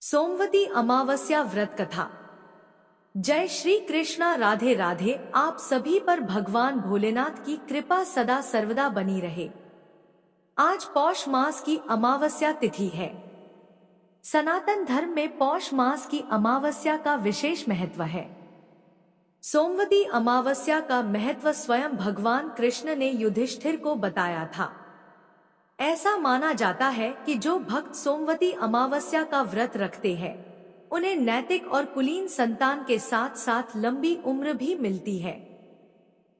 सोमवती अमावस्या व्रत कथा। जय श्री कृष्णा, राधे राधे। आप सभी पर भगवान भोलेनाथ की कृपा सदा सर्वदा बनी रहे। आज पौष मास की अमावस्या तिथि है। सनातन धर्म में पौष मास की अमावस्या का विशेष महत्व है। सोमवती अमावस्या का महत्व स्वयं भगवान कृष्ण ने युधिष्ठिर को बताया था। ऐसा माना जाता है कि जो भक्त सोमवती अमावस्या का व्रत रखते हैं, उन्हें नैतिक और कुलीन संतान के साथ साथ लंबी उम्र भी मिलती है।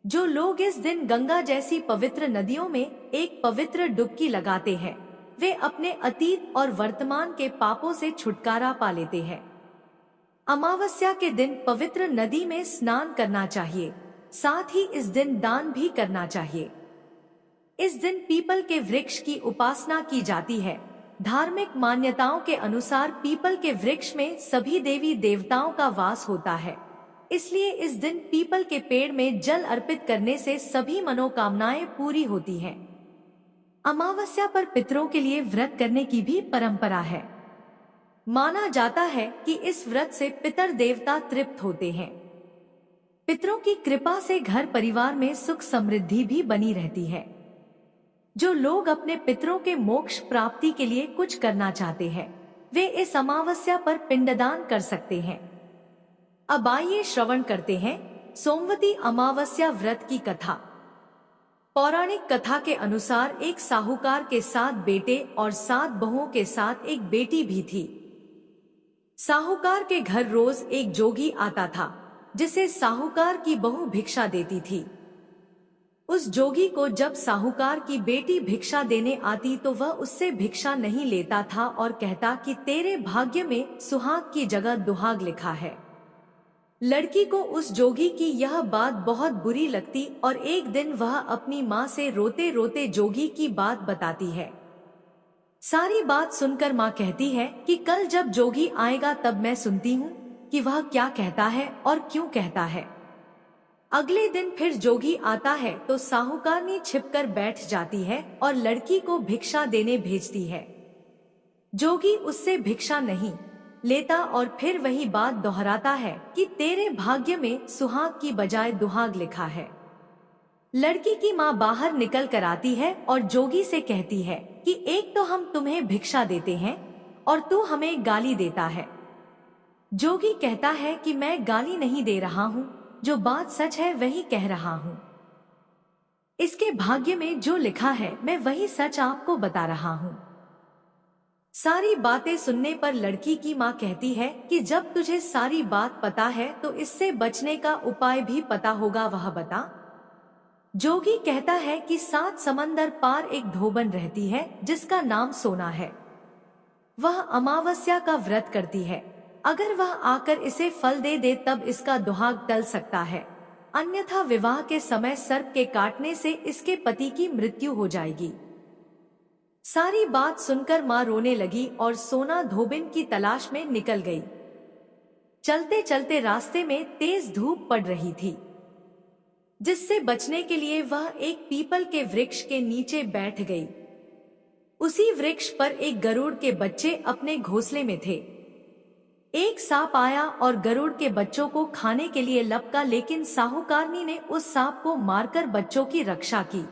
जो लोग इस दिन गंगा जैसी पवित्र नदियों में एक पवित्र डुबकी लगाते हैं, वे अपने अतीत और वर्तमान के पापों से छुटकारा पा लेते हैं। अमावस्या के दिन पवित्र नदी में स्नान करना चाहिए, साथ ही इस दिन दान भी करना चाहिए। इस दिन पीपल के वृक्ष की उपासना की जाती है। धार्मिक मान्यताओं के अनुसार पीपल के वृक्ष में सभी देवी देवताओं का वास होता है, इसलिए इस दिन पीपल के पेड़ में जल अर्पित करने से सभी मनोकामनाएं पूरी होती हैं। अमावस्या पर पितरों के लिए व्रत करने की भी परंपरा है। माना जाता है कि इस व्रत से पितर देवता तृप्त होते हैं। पितरों की कृपा से घर परिवार में सुख समृद्धि भी बनी रहती है। जो लोग अपने पितरों के मोक्ष प्राप्ति के लिए कुछ करना चाहते हैं, वे इस अमावस्या पर पिंडदान कर सकते हैं। अब आइए श्रवण करते हैं सोमवती अमावस्या व्रत की कथा। पौराणिक कथा के अनुसार एक साहूकार के 7 बेटे और 7 बहुओं के साथ एक बेटी भी थी। साहूकार के घर रोज एक जोगी आता था, जिसे साहूकार की बहू भिक्षा देती थी। उस जोगी को जब साहूकार की बेटी भिक्षा देने आती तो वह उससे भिक्षा नहीं लेता था और कहता कि तेरे भाग्य में सुहाग की जगह दुहाग लिखा है। लड़की को उस जोगी की यह बात बहुत बुरी लगती और एक दिन वह अपनी माँ से रोते रोते जोगी की बात बताती है। सारी बात सुनकर माँ कहती है कि कल जब जोगी आएगा तब मैं सुनती हूँ कि वह क्या कहता है और क्यों कहता है। अगले दिन फिर जोगी आता है तो साहूकारनी छिपकर बैठ जाती है और लड़की को भिक्षा देने भेजती है। जोगी उससे भिक्षा नहीं लेता और फिर वही बात दोहराता है कि तेरे भाग्य में सुहाग की बजाय दुहाग लिखा है। लड़की की माँ बाहर निकल कर आती है और जोगी से कहती है कि एक तो हम तुम्हें भिक्षा देते हैं और तू हमें गाली देता है। जोगी कहता है कि मैं गाली नहीं दे रहा हूँ, जो बात सच है वही कह रहा हूँ। इसके भाग्य में जो लिखा है मैं वही सच आपको बता रहा हूँ। सारी बातें सुनने पर लड़की की माँ कहती है कि जब तुझे सारी बात पता है तो इससे बचने का उपाय भी पता होगा, वह बता। जोगी कहता है कि 7 समंदर पार एक धोबन रहती है जिसका नाम सोना है। वह अमावस्या का व्रत करती है। अगर वह आकर इसे फल दे दे तब इसका दुहाग टल सकता है, अन्यथा विवाह के समय सर्प के काटने से इसके पति की मृत्यु हो जाएगी। सारी बात सुनकर माँ रोने लगी और सोना धोबिन की तलाश में निकल गई। चलते चलते रास्ते में तेज धूप पड़ रही थी, जिससे बचने के लिए वह एक पीपल के वृक्ष के नीचे बैठ गई। उसी वृक्ष पर एक गरुड़ के बच्चे अपने घोंसले में थे। एक सांप आया और गरुड़ के बच्चों को खाने के लिए लपका, लेकिन साहूकारनी ने उस सांप को मारकर बच्चों की रक्षा की।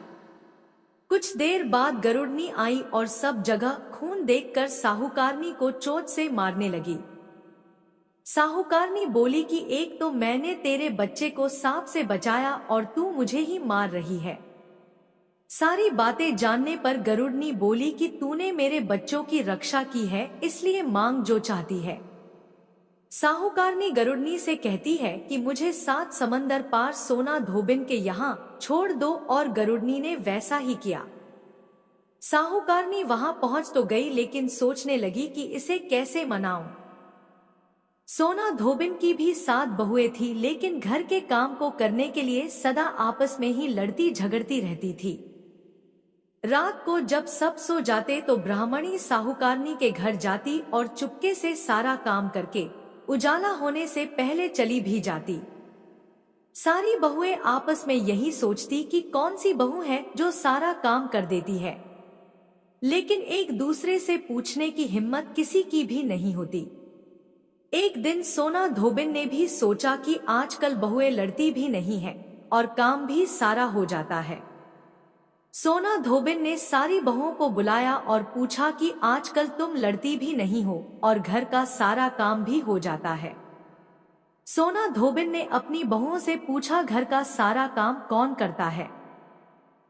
कुछ देर बाद गरुड़नी आई और सब जगह खून देखकर साहूकारनी को चोट से मारने लगी। साहूकारनी बोली कि एक तो मैंने तेरे बच्चे को सांप से बचाया और तू मुझे ही मार रही है। सारी बातें जानने पर गरुड़नी बोली कि तूने मेरे बच्चों की रक्षा की है, इसलिए मांग जो चाहती है। साहूकारनी गरुड़नी से कहती है कि मुझे 7 समंदर पार सोना धोबिन के यहाँ छोड़ दो, और गरुड़नी ने वैसा ही किया। साहूकारनी वहां पहुंच तो गई, लेकिन सोचने लगी कि इसे कैसे मनाऊं। सोना धोबिन की भी 7 बहुएं थी, लेकिन घर के काम को करने के लिए सदा आपस में ही लड़ती झगड़ती रहती थी। रात को जब सब सो जाते तो ब्राह्मणी साहूकारनी के घर जाती और चुपके से सारा काम करके उजाला होने से पहले चली भी जाती। सारी बहुएं आपस में यही सोचती कि कौन सी बहू है जो सारा काम कर देती है, लेकिन एक दूसरे से पूछने की हिम्मत किसी की भी नहीं होती। एक दिन सोना धोबिन ने भी सोचा कि आजकल बहुएं लड़ती भी नहीं है और काम भी सारा हो जाता है। सोना धोबिन ने सारी बहुओं को बुलाया और पूछा कि आजकल तुम लड़ती भी नहीं हो और घर का सारा काम भी हो जाता है। सोना धोबिन ने अपनी बहुओं से पूछा, घर का सारा काम कौन करता है?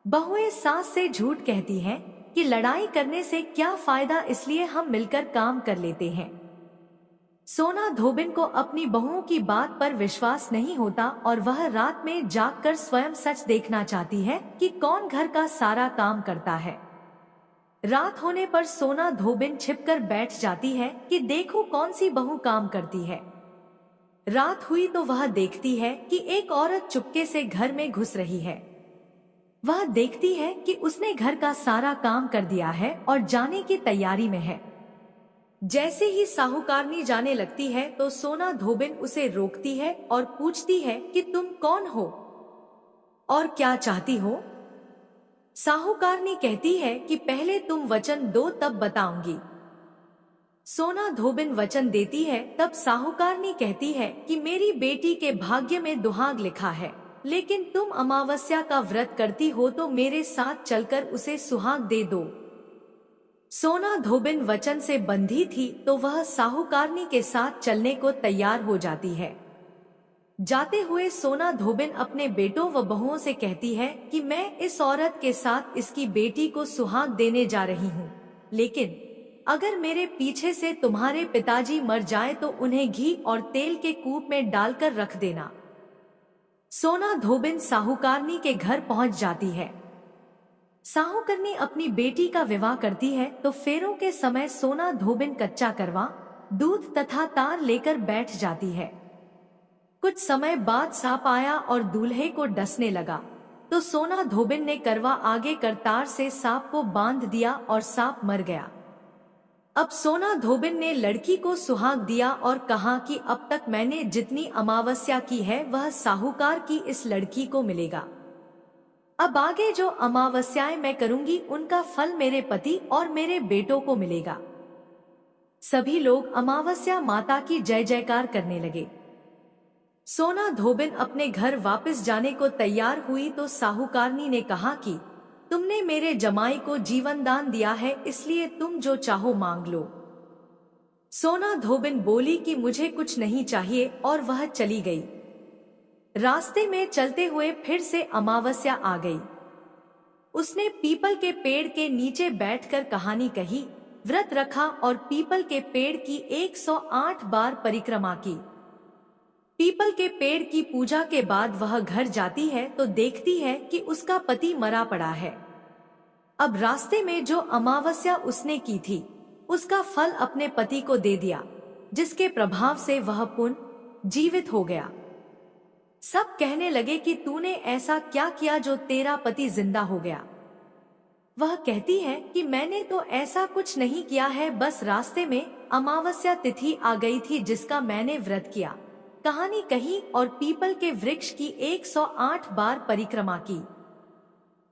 बहुएं सास से झूठ कहती हैं कि लड़ाई करने से क्या फायदा, इसलिए हम मिलकर काम कर लेते हैं। सोना धोबिन को अपनी बहुओं की बात पर विश्वास नहीं होता और वह रात में जागकर स्वयं सच देखना चाहती है कि कौन घर का सारा काम करता है। रात होने पर सोना धोबिन छिपकर बैठ जाती है कि देखो कौन सी बहू काम करती है। रात हुई तो वह देखती है कि एक औरत चुपके से घर में घुस रही है। वह देखती है कि उसने घर का सारा काम कर दिया है और जाने की तैयारी में है। जैसे ही साहूकारनी जाने लगती है तो सोना धोबिन उसे रोकती है और पूछती है कि तुम कौन हो और क्या चाहती हो? साहूकारनी कहती है कि पहले तुम वचन दो तब बताऊंगी। सोना धोबिन वचन देती है। तब साहूकारनी कहती है कि मेरी बेटी के भाग्य में दुहाग लिखा है, लेकिन तुम अमावस्या का व्रत करती हो तो मेरे साथ चलकर उसे सुहाग दे दो। सोना धोबिन वचन से बंधी थी तो वह साहूकारनी के साथ चलने को तैयार हो जाती है। जाते हुए सोना धोबिन अपने बेटों व बहुओं से कहती है कि मैं इस औरत के साथ इसकी बेटी को सुहाग देने जा रही हूँ, लेकिन अगर मेरे पीछे से तुम्हारे पिताजी मर जाए तो उन्हें घी और तेल के कूप में डालकर रख देना। सोना धोबिन साहूकारनी के घर पहुंच जाती है। साहूकारनी अपनी बेटी का विवाह करती है तो फेरों के समय सोना धोबिन कच्चा करवा, दूध तथा तार लेकर बैठ जाती है। कुछ समय बाद सांप आया और दूल्हे को डसने लगा तो सोना धोबिन ने करवा आगे कर तार से सांप को बांध दिया और सांप मर गया। अब सोना धोबिन ने लड़की को सुहाग दिया और कहा कि अब तक मैंने जितनी अमावस्या की है वह साहूकार की इस लड़की को मिलेगा। अब आगे जो अमावस्याएं मैं करूंगी उनका फल मेरे पति और मेरे बेटों को मिलेगा। सभी लोग अमावस्या माता की जय जयकार करने लगे। सोना धोबिन अपने घर वापस जाने को तैयार हुई तो साहूकारनी ने कहा कि तुमने मेरे जमाई को जीवन दान दिया है, इसलिए तुम जो चाहो मांग लो। सोना धोबिन बोली कि मुझे कुछ नहीं चाहिए और वह चली गई। रास्ते में चलते हुए फिर से अमावस्या आ गई। उसने पीपल के पेड़ के नीचे बैठकर कहानी कही, व्रत रखा और पीपल के पेड़ की 108 बार परिक्रमा की। पीपल के पेड़ की पूजा के बाद वह घर जाती है तो देखती है कि उसका पति मरा पड़ा है। अब रास्ते में जो अमावस्या उसने की थी उसका फल अपने पति को दे दिया, जिसके प्रभाव से वह पुनः जीवित हो गया। सब कहने लगे कि तूने ऐसा क्या किया जो तेरा पति जिंदा हो गया। वह कहती है कि मैंने तो ऐसा कुछ नहीं किया है, बस रास्ते में अमावस्या तिथि आ गई थी जिसका मैंने व्रत किया, कहानी कही और पीपल के वृक्ष की 108 बार परिक्रमा की।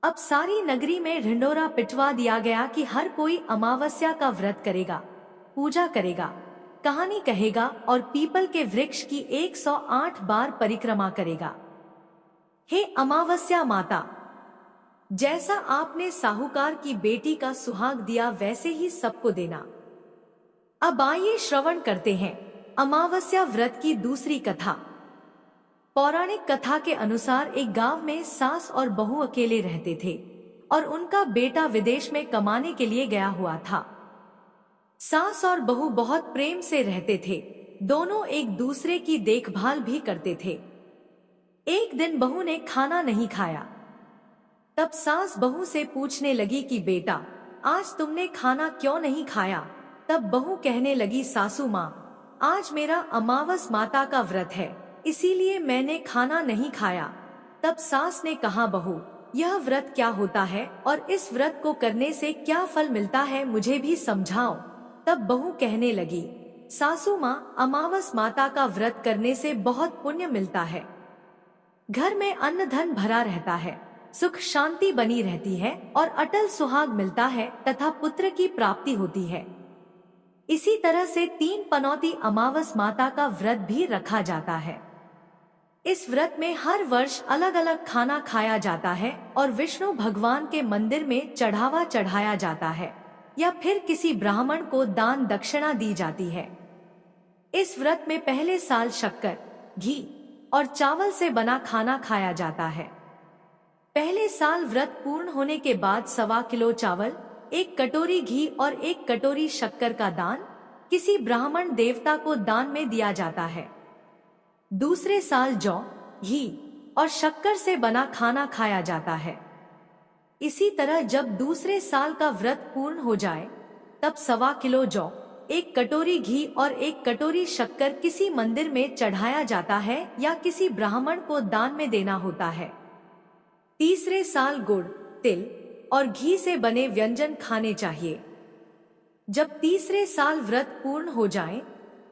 अब सारी नगरी में ढिंढोरा पिटवा दिया गया कि हर कोई अमावस्या का व्रत करेगा, पूजा करेगा, कहानी कहेगा और पीपल के वृक्ष की 108 बार परिक्रमा करेगा। हे अमावस्या माता, जैसा आपने साहूकार की बेटी का सुहाग दिया वैसे ही सबको देना। अब आइए श्रवण करते हैं अमावस्या व्रत की दूसरी कथा। पौराणिक कथा के अनुसार एक गांव में सास और बहू अकेले रहते थे और उनका बेटा विदेश में कमाने के लिए गया हुआ था। सास और बहू बहुत प्रेम से रहते थे, दोनों एक दूसरे की देखभाल भी करते थे। एक दिन बहू ने खाना नहीं खाया। तब सास बहू से पूछने लगी कि बेटा, आज तुमने खाना क्यों नहीं खाया? तब बहू कहने लगी, सासू माँ, आज मेरा अमावस माता का व्रत है, इसीलिए मैंने खाना नहीं खाया। तब सास ने कहा, बहू, यह व्रत क्या होता है और इस व्रत को करने से क्या फल मिलता है, मुझे भी समझाओ। तब बहू कहने लगी, सासू माँ, अमावस माता का व्रत करने से बहुत पुण्य मिलता है। घर में अन्न धन भरा रहता है, सुख शांति बनी रहती है और अटल सुहाग मिलता है तथा पुत्र की प्राप्ति होती है। इसी तरह से 3 पनौती अमावस माता का व्रत भी रखा जाता है। इस व्रत में हर वर्ष अलग अलग खाना खाया जाता है और विष्णु भगवान के मंदिर में चढ़ावा चढ़ाया जाता है या फिर किसी ब्राह्मण को दान दक्षिणा दी जाती है। इस व्रत में पहले साल शक्कर, घी और चावल से बना खाना खाया जाता है। पहले साल व्रत पूर्ण होने के बाद 1.25 किलो चावल, 1 कटोरी घी और 1 कटोरी शक्कर का दान किसी ब्राह्मण देवता को दान में दिया जाता है। दूसरे साल जौ, घी और शक्कर से बना खाना खाया जाता है। इसी तरह जब दूसरे साल का व्रत पूर्ण हो जाए तब 1.25 किलो जौ, 1 कटोरी घी और 1 कटोरी शक्कर किसी मंदिर में चढ़ाया जाता है या किसी ब्राह्मण को दान में देना होता है। तीसरे साल गुड़, तिल और घी से बने व्यंजन खाने चाहिए। जब तीसरे साल व्रत पूर्ण हो जाए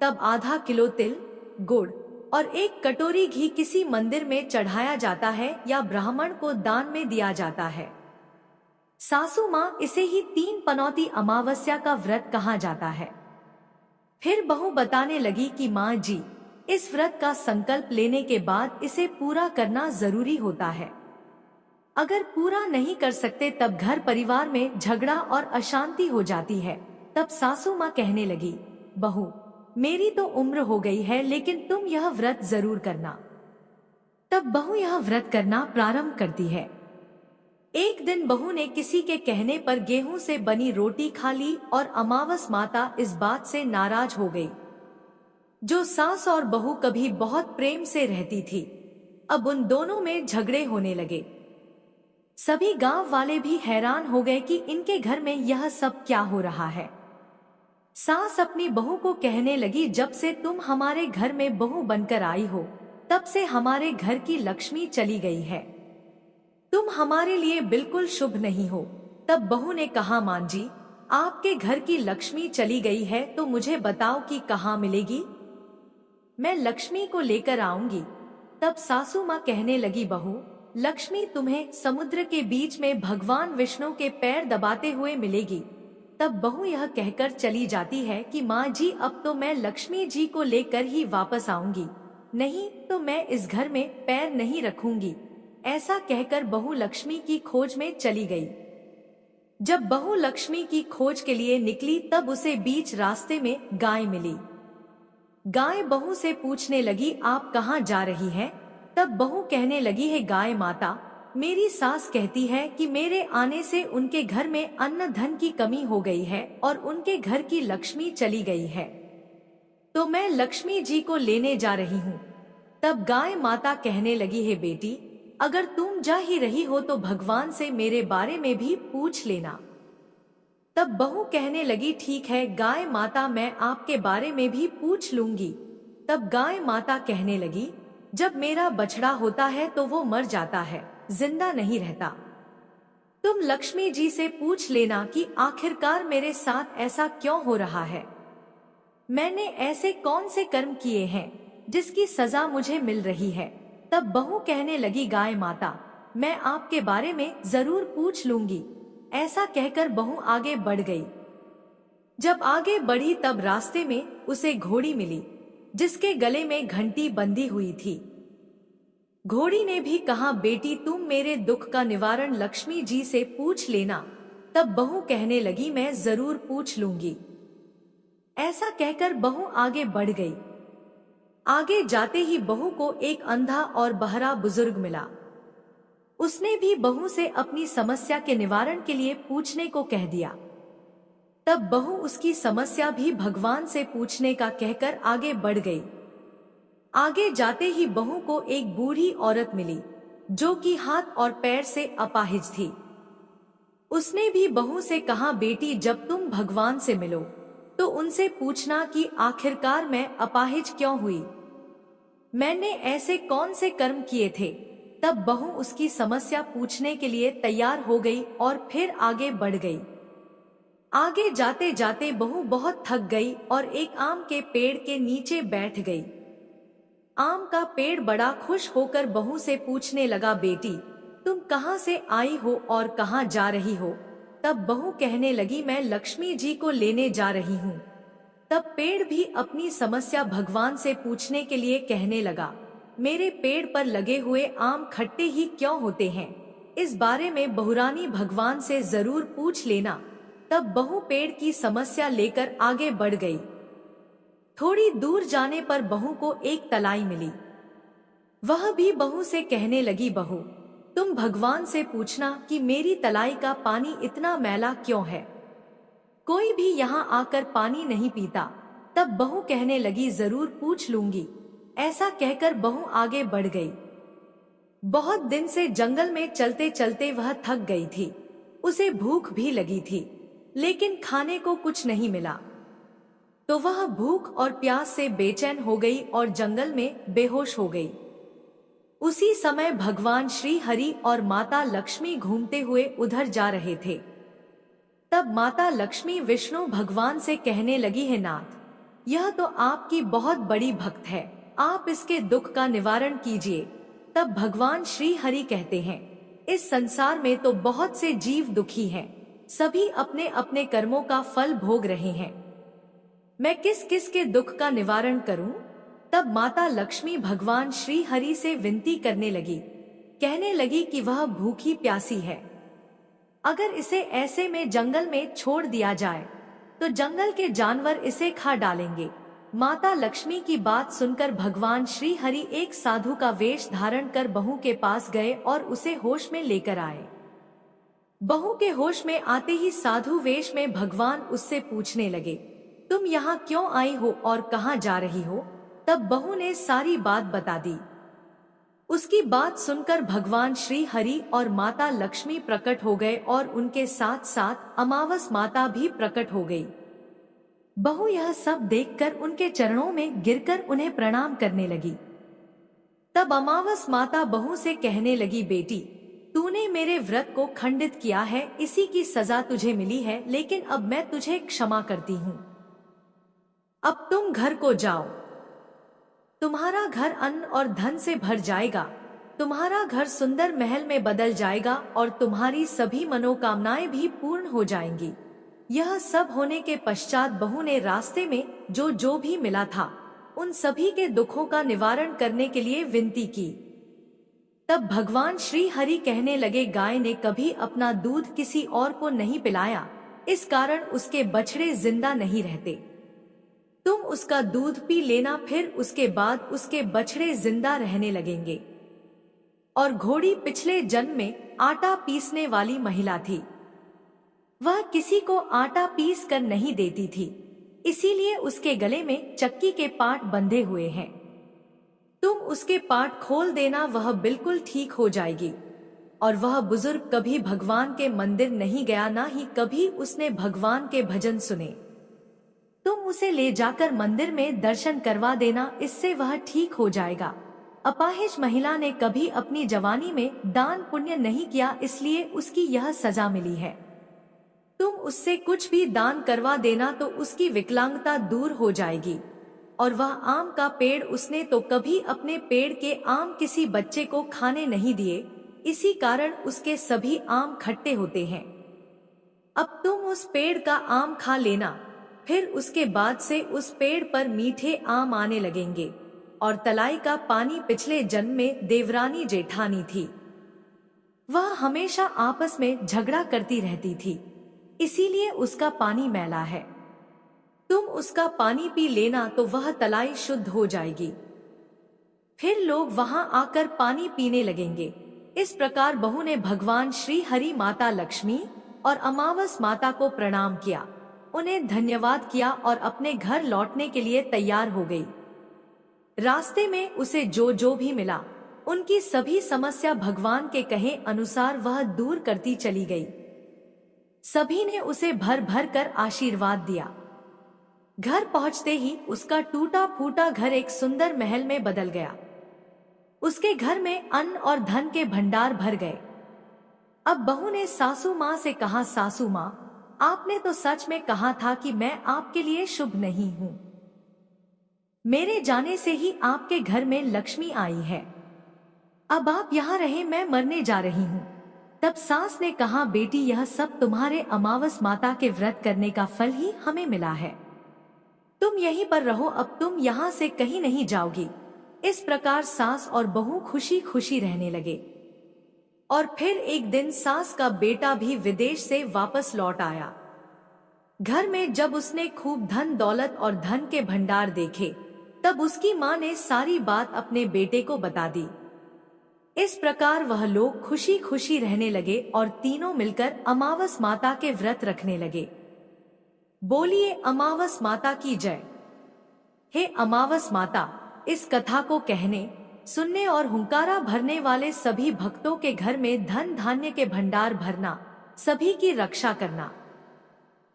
तब आधा किलो तिल, गुड़ और 1 कटोरी घी किसी मंदिर में चढ़ाया जाता है या ब्राह्मण को दान में दिया जाता है। सासू माँ इसे ही 3 पनौती अमावस्या का व्रत कहा जाता है। फिर बहू बताने लगी कि माँ जी, इस व्रत का संकल्प लेने के बाद इसे पूरा करना जरूरी होता है। अगर पूरा नहीं कर सकते तब घर परिवार में झगड़ा और अशांति हो जाती है। तब सासू माँ कहने लगी, बहू मेरी तो उम्र हो गई है लेकिन तुम यह व्रत जरूर करना। तब बहू यह व्रत करना प्रारंभ करती है। एक दिन बहू ने किसी के कहने पर गेहूं से बनी रोटी खा ली और अमावस माता इस बात से नाराज हो गई। जो सास और बहू कभी बहुत प्रेम से रहती थी, अब उन दोनों में झगड़े होने लगे। सभी गांव वाले भी हैरान हो गए कि इनके घर में यह सब क्या हो रहा है। सास अपनी बहू को कहने लगी, जब से तुम हमारे घर में बहू बनकर आई हो तब से हमारे घर की लक्ष्मी चली गई है। तुम हमारे लिए बिल्कुल शुभ नहीं हो। तब बहू ने कहा, मां जी, आपके घर की लक्ष्मी चली गई है तो मुझे बताओ कि कहाँ मिलेगी, मैं लक्ष्मी को लेकर आऊंगी। तब सासू माँ कहने लगी, बहू लक्ष्मी तुम्हें समुद्र के बीच में भगवान विष्णु के पैर दबाते हुए मिलेगी। तब बहू यह कहकर चली जाती है कि माँ जी, अब तो मैं लक्ष्मी जी को लेकर ही वापस आऊंगी, नहीं तो मैं इस घर में पैर नहीं रखूंगी। ऐसा कहकर बहू लक्ष्मी की खोज में चली गई। जब बहू लक्ष्मी की खोज के लिए निकली तब उसे बीच रास्ते में गाय मिली। गाय बहू से पूछने लगी, आप कहाँ जा रही हैं? तब बहू कहने लगी है, गाय माता, मेरी सास कहती है कि मेरे आने से उनके घर में अन्न धन की कमी हो गई है और उनके घर की लक्ष्मी चली गई है, तो मैं लक्ष्मी जी को लेने जा रही हूँ। तब गाय माता कहने लगी है, बेटी अगर तुम जा ही रही हो तो भगवान से मेरे बारे में भी पूछ लेना। तब बहू कहने लगी, ठीक है गाय माता, मैं आपके बारे में भी पूछ लूंगी। तब गाय माता कहने लगी, जब मेरा बछड़ा होता है तो वो मर जाता है, जिंदा नहीं रहता। तुम लक्ष्मी जी से पूछ लेना कि आखिरकार मेरे साथ ऐसा क्यों हो रहा है, मैंने ऐसे कौन से कर्म किए हैं जिसकी सजा मुझे मिल रही है। तब बहू कहने लगी, गाय माता, मैं आपके बारे में जरूर पूछ लूंगी। ऐसा कहकर बहू आगे बढ़ गई। जब आगे बढ़ी तब रास्ते में उसे घोड़ी मिली जिसके गले में घंटी बंधी हुई थी। घोड़ी ने भी कहा, बेटी तुम मेरे दुख का निवारण लक्ष्मी जी से पूछ लेना। तब बहू कहने लगी, मैं जरूर पूछ लूंगी। ऐसा कहकर बहू आगे बढ़ गई। आगे जाते ही बहू को एक अंधा और बहरा बुजुर्ग मिला। उसने भी बहू से अपनी समस्या के निवारण के लिए पूछने को कह दिया। तब बहू उसकी समस्या भी भगवान से पूछने का कहकर आगे बढ़ गई। आगे जाते ही बहू को एक बूढ़ी औरत मिली जो कि हाथ और पैर से अपाहिज थी। उसने भी बहू से कहा, बेटी जब तुम भगवान से मिलो तो उनसे पूछना कि आखिरकार मैं अपाहिज क्यों हुई, मैंने ऐसे कौन से कर्म किए थे। तब बहू उसकी समस्या पूछने के लिए तैयार हो गई और फिर आगे बढ़ गई। आगे जाते जाते बहू बहुत थक गई और एक आम के पेड़ के नीचे बैठ गई। आम का पेड़ बड़ा खुश होकर बहू से पूछने लगा, बेटी तुम कहाँ से आई हो और कहाँ जा रही हो। तब बहू कहने लगी, मैं लक्ष्मी जी को लेने जा रही हूँ। तब पेड़ भी अपनी समस्या भगवान से पूछने के लिए कहने लगा, मेरे पेड़ पर लगे हुए आम खट्टे ही क्यों होते हैं? इस बारे में बहुरानी भगवान से जरूर पूछ लेना। तब बहू पेड़ की समस्या लेकर आगे बढ़ गई। थोड़ी दूर जाने पर बहू को एक तलाई मिली। वह भी बहू से कहने लगी, बहू तुम भगवान से पूछना कि मेरी तलाई का पानी इतना मैला क्यों है, कोई भी यहाँ आकर पानी नहीं पीता। तब बहू कहने लगी, जरूर पूछ लूंगी। ऐसा कहकर बहू आगे बढ़ गई। बहुत दिन से जंगल में चलते चलते वह थक गई थी। उसे भूख भी लगी थी, लेकिन खाने को कुछ नहीं मिला। तो वह भूख और प्यास से बेचैन हो गई और जंगल में बेहोश हो गई। उसी समय भगवान श्री हरि और माता लक्ष्मी घूमते हुए उधर जा रहे थे। तब माता लक्ष्मी विष्णु भगवान से कहने लगी, है नाथ, यह तो आपकी बहुत बड़ी भक्त है, आप इसके दुख का निवारण कीजिए। तब भगवान श्री हरि कहते हैं, इस संसार में तो बहुत से जीव दुखी हैं, सभी अपने अपने कर्मों का फल भोग रहे हैं, मैं किस किस के दुख का निवारण करूं? तब माता लक्ष्मी भगवान श्री हरि से विनती करने लगी, कहने लगी कि वह भूखी प्यासी है, अगर इसे ऐसे में जंगल में छोड़ दिया जाए तो जंगल के जानवर इसे खा डालेंगे। माता लक्ष्मी की बात सुनकर भगवान श्री हरि एक साधु का वेश धारण कर बहू के पास गए और उसे होश में लेकर आए। बहू के होश में आते ही साधु वेश में भगवान उससे पूछने लगे, तुम यहाँ क्यों आई हो और कहाँ जा रही हो? तब बहू ने सारी बात बता दी। उसकी बात सुनकर भगवान श्री हरि और माता लक्ष्मी प्रकट हो गए और उनके साथ साथ अमावस माता भी प्रकट हो गई। बहू यह सब देखकर उनके चरणों में गिरकर उन्हें प्रणाम करने लगी। तब अमावस माता बहू से कहने लगी, बेटी तूने मेरे व्रत को खंडित किया है, इसी की सजा तुझे मिली है, लेकिन अब मैं तुझे क्षमा करती हूँ। अब तुम घर को जाओ, तुम्हारा घर अन्न और धन से भर जाएगा, तुम्हारा घर सुंदर महल में बदल जाएगा और तुम्हारी सभी मनोकामनाएं भी पूर्ण हो जाएंगी। यह सब होने के पश्चात बहू ने रास्ते में जो भी मिला था उन सभी के दुखों का निवारण करने के लिए विनती की। तब भगवान श्री हरि कहने लगे, गाय ने कभी अपना दूध किसी और को नहीं पिलाया, इस कारण उसके बछड़े जिंदा नहीं रहते। तुम उसका दूध पी लेना, फिर उसके बाद उसके बछड़े जिंदा रहने लगेंगे। और घोड़ी पिछले जन्म में आटा पीसने वाली महिला थी। वह किसी को आटा पीस कर नहीं देती थी, इसीलिए उसके गले में चक्की के पाट बंधे हुए हैं। तुम उसके पाट खोल देना, वह बिल्कुल ठीक हो जाएगी। और वह बुजुर्ग कभी भगवान के मंदिर नहीं गया, ना ही कभी उसने भगवान के भजन सुने। तुम उसे ले जाकर मंदिर में दर्शन करवा देना, इससे वह ठीक हो जाएगा। अपाहिज महिला ने कभी अपनी जवानी में दान पुण्य नहीं किया, इसलिए उसकी यह सजा मिली है। तुम उससे कुछ भी दान करवा देना तो उसकी विकलांगता दूर हो जाएगी। और वह आम का पेड़ उसने तो कभी अपने पेड़ के आम किसी बच्चे को खाने नहीं दिए, इसी कारण उसके सभी आम खट्टे होते हैं। अब तुम उस पेड़ का आम खा लेना, फिर उसके बाद से उस पेड़ पर मीठे आम आने लगेंगे। और तलाई का पानी पिछले जन्म में देवरानी जेठानी थी, वह हमेशा आपस में झगड़ा करती रहती थी, इसीलिए उसका पानी मैला है। तुम उसका पानी पी लेना तो वह तलाई शुद्ध हो जाएगी, फिर लोग वहां आकर पानी पीने लगेंगे। इस प्रकार बहू ने भगवान श्री हरि, माता लक्ष्मी और अमावस माता को प्रणाम किया, उन्हें धन्यवाद किया और अपने घर लौटने के लिए तैयार हो गई। रास्ते में उसे जो भी मिला उनकी सभी समस्या भगवान के कहे अनुसार वह दूर करती चली गई। सभी ने उसे भर भर कर आशीर्वाद दिया। घर पहुंचते ही उसका टूटा फूटा घर एक सुंदर महल में बदल गया। उसके घर में अन्न और धन के भंडार भर गए। अब बहू ने सासू माँ से कहा, सासू माँ, आपने तो सच में कहा था कि मैं आपके लिए शुभ नहीं हूँ। मेरे जाने से ही आपके घर में लक्ष्मी आई है। अब आप यहाँ रहे, मैं मरने जा रही हूँ। तब सास ने कहा, बेटी यह सब तुम्हारे अमावस माता के व्रत करने का फल ही हमें मिला है। तुम यहीं पर रहो, अब तुम यहाँ से कहीं नहीं जाओगी। इस प्रकार सास और बहू खुशी खुशी रहने लगे। और फिर एक दिन सास का बेटा भी विदेश से वापस लौट आया। घर में जब उसने खूब धन दौलत और धन के भंडार देखे, तब उसकी माँ ने सारी बात अपने बेटे को बता दी। इस प्रकार वह लोग खुशी खुशी रहने लगे और तीनों मिलकर अमावस माता के व्रत रखने लगे। बोलिए अमावस माता की जय। हे अमावस माता, इस कथा को कहने, सुनने और हुंकारा भरने वाले सभी भक्तों के घर में धन धान्य के भंडार भरना, सभी की रक्षा करना।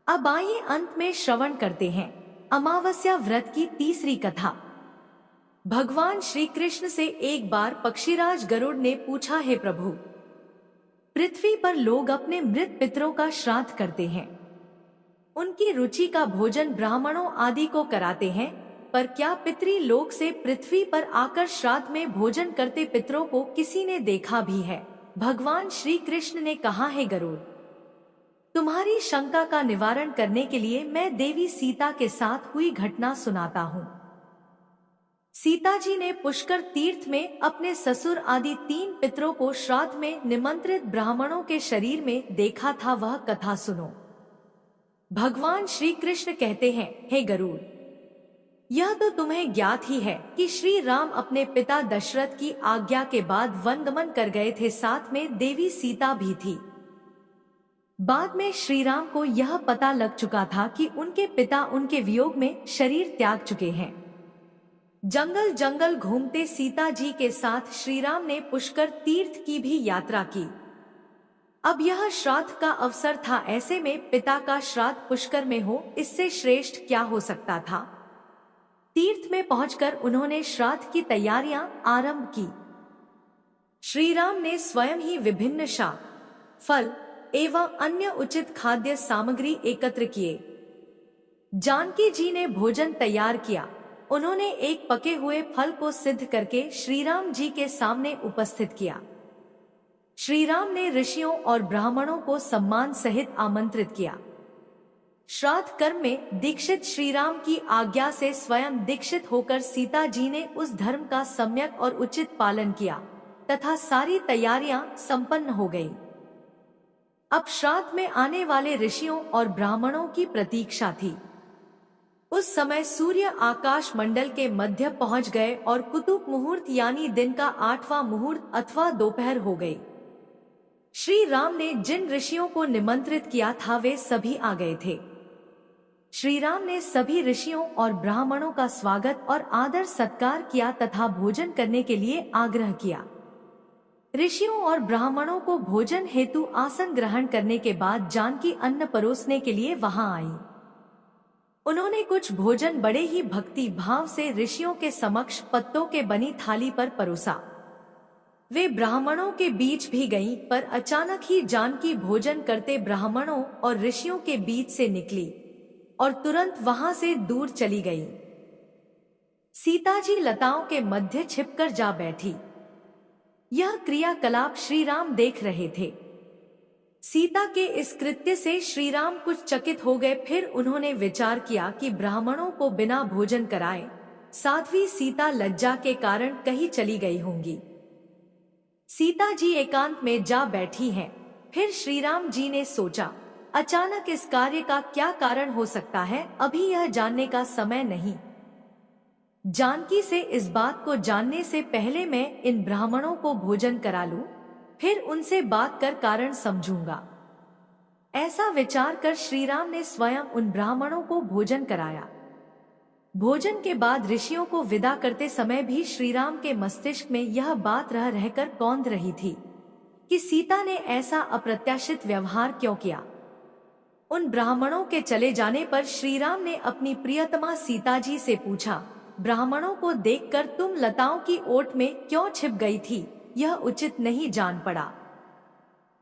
अब आइए अंत में श्रवण करते हैं अमावस्या व्रत की तीसरी कथा। भगवान श्री कृष्ण से एक बार पक्षीराज गरुड़ ने पूछा, हे प्रभु, पृथ्वी पर लोग अपने मृत पितरों का श्राद्ध करते हैं, उनकी रुचि का भोजन ब्राह्मणों आदि को कराते हैं, पर क्या पितरी लोक से पृथ्वी पर आकर श्राद्ध में भोजन करते पितरों को किसी ने देखा भी है? भगवान श्री कृष्ण ने कहा, है गरुड़, तुम्हारी शंका का निवारण करने के लिए मैं देवी सीता के साथ हुई घटना सुनाता हूँ। सीता जी ने पुष्कर तीर्थ में अपने ससुर आदि 3 पितरों को श्राद्ध में निमंत्रित ब्राह्मणों के शरीर में देखा था। वह कथा सुनो। भगवान श्री कृष्ण कहते हैं, हे गरुड़, यह तो तुम्हें ज्ञात ही है कि श्री राम अपने पिता दशरथ की आज्ञा के बाद वनगमन कर गए थे, साथ में देवी सीता भी थी। बाद में श्री राम को यह पता लग चुका था कि उनके पिता उनके वियोग में शरीर त्याग चुके हैं। जंगल जंगल घूमते सीता जी के साथ श्री राम ने पुष्कर तीर्थ की भी यात्रा की। अब यह श्राद्ध का अवसर था, ऐसे में पिता का श्राद्ध पुष्कर में हो, इससे श्रेष्ठ क्या हो सकता था। तीर्थ में पहुंचकर उन्होंने श्राद्ध की तैयारियां आरंभ की। श्री राम ने स्वयं ही विभिन्न शाक, फल एवं अन्य उचित खाद्य सामग्री एकत्र किए। जानकी जी ने भोजन तैयार किया। उन्होंने एक पके हुए फल को सिद्ध करके श्री राम जी के सामने उपस्थित किया। श्री राम ने ऋषियों और ब्राह्मणों को सम्मान सहित आमंत्रित किया। श्राद्ध कर्म में दीक्षित श्री राम की आज्ञा से स्वयं दीक्षित होकर सीता जी ने उस धर्म का सम्यक और उचित पालन किया तथा सारी तैयारियां संपन्न हो गई। अब श्राद्ध में आने वाले ऋषियों और ब्राह्मणों की प्रतीक्षा थी। उस समय सूर्य आकाश मंडल के मध्य पहुंच गए और कुतुब मुहूर्त यानी दिन का 8वां मुहूर्त अथवा दोपहर हो गई। श्री राम ने जिन ऋषियों को निमंत्रित किया था वे सभी आ गए थे। श्री राम ने सभी ऋषियों और ब्राह्मणों का स्वागत और आदर सत्कार किया तथा भोजन करने के लिए आग्रह किया। ऋषियों और ब्राह्मणों को भोजन हेतु आसन ग्रहण करने के बाद जानकी अन्न परोसने के लिए वहां आई। उन्होंने कुछ भोजन बड़े ही भक्ति भाव से ऋषियों के समक्ष पत्तों के बनी थाली पर परोसा। वे ब्राह्मणों के बीच भी गईं, पर अचानक ही जानकी भोजन करते ब्राह्मणों और ऋषियों के बीच से निकली और तुरंत वहां से दूर चली गई। सीता जी लताओं के मध्य छिपकर जा बैठी। यह क्रियाकलाप श्री राम देख रहे थे। सीता के इस कृत्य से श्री राम कुछ चकित हो गए। फिर उन्होंने विचार किया कि ब्राह्मणों को बिना भोजन कराए साध्वी सीता लज्जा के कारण कहीं चली गई होंगी। सीता जी एकांत में जा बैठी हैं। फिर श्री राम जी ने सोचा, अचानक इस कार्य का क्या कारण हो सकता है, अभी यह जानने का समय नहीं। जानकी से इस बात को जानने से पहले मैं इन ब्राह्मणों को भोजन करा लूं, फिर उनसे बात कर कारण समझूंगा। ऐसा विचार कर श्री राम ने स्वयं उन ब्राह्मणों को भोजन कराया। भोजन के बाद ऋषियों को विदा करते समय भी श्री राम के मस्तिष्क में यह बात रह रहकर कौंध रही थी कि सीता ने ऐसा अप्रत्याशित व्यवहार क्यों किया। उन ब्राह्मणों के चले जाने पर श्री राम ने अपनी प्रियतमा सीता जी से पूछा, ब्राह्मणों को देखकर तुम लताओं की ओट में क्यों छिप गई थी? यह उचित नहीं जान पड़ा।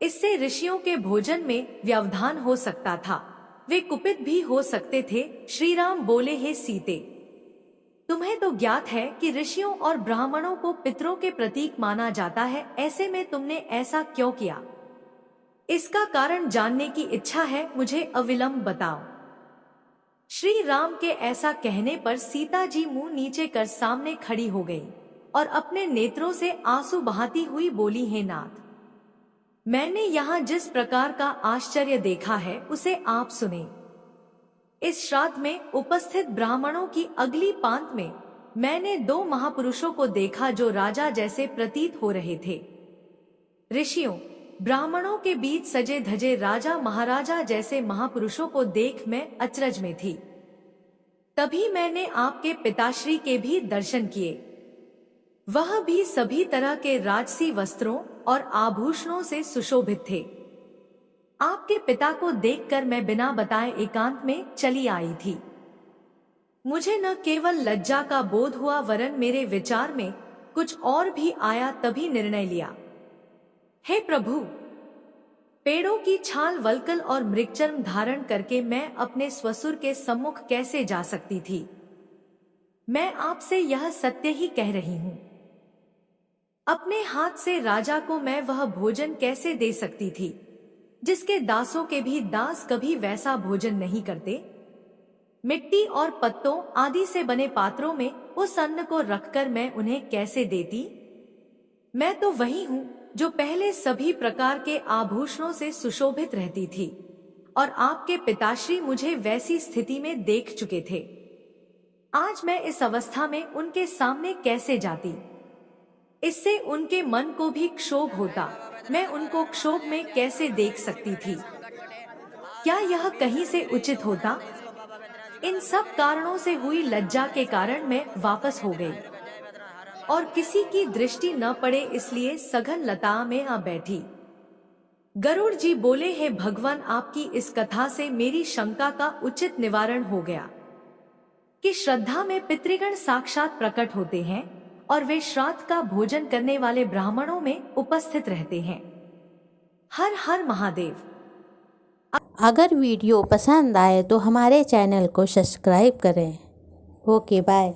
इससे ऋषियों के भोजन में व्यवधान हो सकता था, वे कुपित भी हो सकते थे। श्री राम बोले, हे सीते, तुम्हें तो ज्ञात है कि ऋषियों और ब्राह्मणों को पितरों के प्रतीक माना जाता है, ऐसे में तुमने ऐसा क्यों किया? इसका कारण जानने की इच्छा है, मुझे अविलंब बताओ। श्री राम के ऐसा कहने पर सीता जी मुंह नीचे कर सामने खड़ी हो गई और अपने नेत्रों से आंसू बहाती हुई बोली, हे नाथ, मैंने यहाँ जिस प्रकार का आश्चर्य देखा है उसे आप सुने। इस श्राद्ध में उपस्थित ब्राह्मणों की अगली पांत में मैंने 2 महापुरुषों को देखा जो राजा जैसे प्रतीत हो रहे थे। ऋषियों, ब्राह्मणों के बीच सजे धजे राजा महाराजा जैसे महापुरुषों को देख मैं अचरज में थी। तभी मैंने आपके पिताश्री के भी दर्शन किए। वह भी सभी तरह के राजसी वस्त्रों और आभूषणों से सुशोभित थे। आपके पिता को देखकर मैं बिना बताए एकांत में चली आई थी। मुझे न केवल लज्जा का बोध हुआ वरन मेरे विचार में कुछ और भी आया। तभी निर्णय लिया, हे प्रभु, पेड़ों की छाल वल्कल और मृगचर्म धारण करके मैं अपने स्वसुर के सम्मुख कैसे जा सकती थी। मैं आपसे यह सत्य ही कह रही हूँ। अपने हाथ से राजा को मैं वह भोजन कैसे दे सकती थी जिसके दासों के भी दास कभी वैसा भोजन नहीं करते। मिट्टी और पत्तों आदि से बने पात्रों में उस अन्न को रखकर मैं उन्हें कैसे देती। मैं तो वही हूँ जो पहले सभी प्रकार के आभूषणों से सुशोभित रहती थी और आपके पिताश्री मुझे वैसी स्थिति में देख चुके थे। आज मैं इस अवस्था में उनके सामने कैसे जाती। इससे उनके मन को भी क्षोभ होता। मैं उनको क्षोभ में कैसे देख सकती थी। क्या यह कहीं से उचित होता। इन सब कारणों से हुई लज्जा के कारण मैं वापस हो गई और किसी की दृष्टि न पड़े इसलिए सघन लता में आ बैठी। गरुड़ जी बोले, हे भगवान, आपकी इस कथा से मेरी शंका का उचित निवारण हो गया कि श्रद्धा में पितृगण साक्षात प्रकट होते हैं और वे श्राद्ध का भोजन करने वाले ब्राह्मणों में उपस्थित रहते हैं। हर हर महादेव। अगर वीडियो पसंद आए तो हमारे चैनल को सब्सक्राइब करें। Okay, bye.